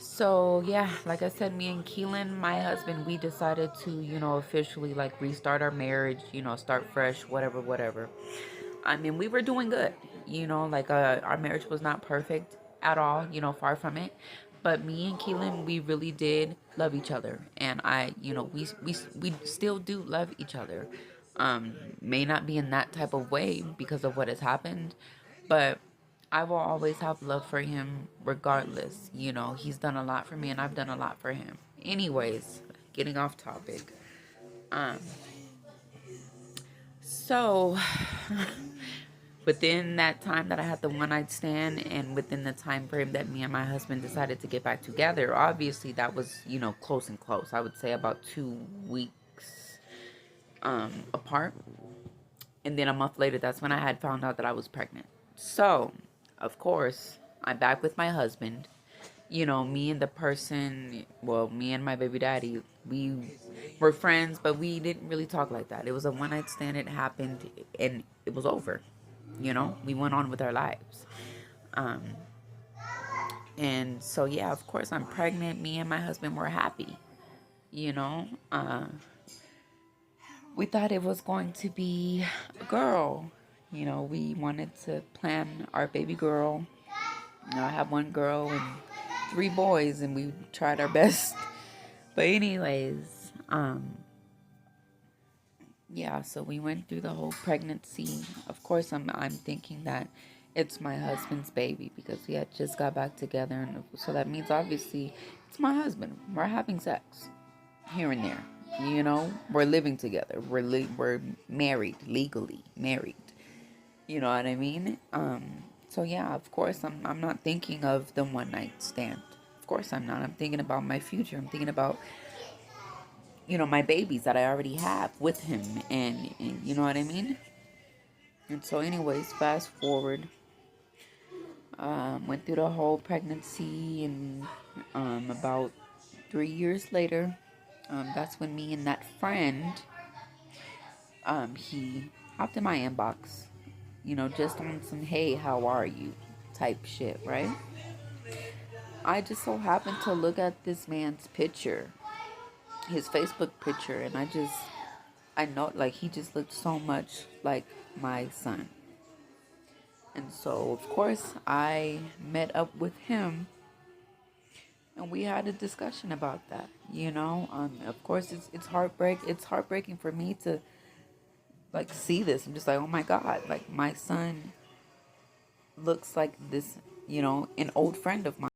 So yeah, like I said, me and Keelan, my husband, we decided to, officially like restart our marriage, start fresh, whatever, whatever. I mean, we were doing good, like our marriage was not perfect at all, far from it. But me and Keelan, we really did love each other, and we still do love each other. May not be in that type of way because of what has happened, but I will always have love for him regardless. He's done a lot for me and I've done a lot for him. Anyways, getting off topic. Um, so within that time that I had the one night stand and within the time frame that me and my husband decided to get back together, obviously that was, close and close. I would say about 2 weeks apart. And then a month later, that's when I had found out that I was pregnant. So, of course, I'm back with my husband. Me and the person, well, me and my baby daddy, we were friends, but we didn't really talk like that. It was a one night stand. It happened and it was over. We went on with our lives. Um, and so, yeah, of course, I'm pregnant. Me and my husband were happy. You know, uh, we thought it was going to be a girl. We wanted to plan our baby girl. I have one girl and 3 boys, and we tried our best. But anyways, yeah. So we went through the whole pregnancy. Of course, I'm thinking that it's my husband's baby because we had just got back together, and so that means obviously it's my husband. We're having sex here and there. We're living together. We're married, legally married. You know what I mean? So yeah, of course I'm not thinking of the one night stand. Of course I'm not. I'm thinking about my future. I'm thinking about, my babies that I already have with him, and you know what I mean? And so anyways, fast forward, went through the whole pregnancy, and about 3 years later, that's when me and that friend, he hopped in my inbox, just on some hey, how are you type shit, right? I just so happened to look at this man's picture, his Facebook picture, and I know, like, he just looked so much like my son. And so, of course, I met up with him and we had a discussion about that, Of course, it's heartbreaking for me to, like, see this. I'm just like, oh my God, like, my son looks like this, an old friend of mine.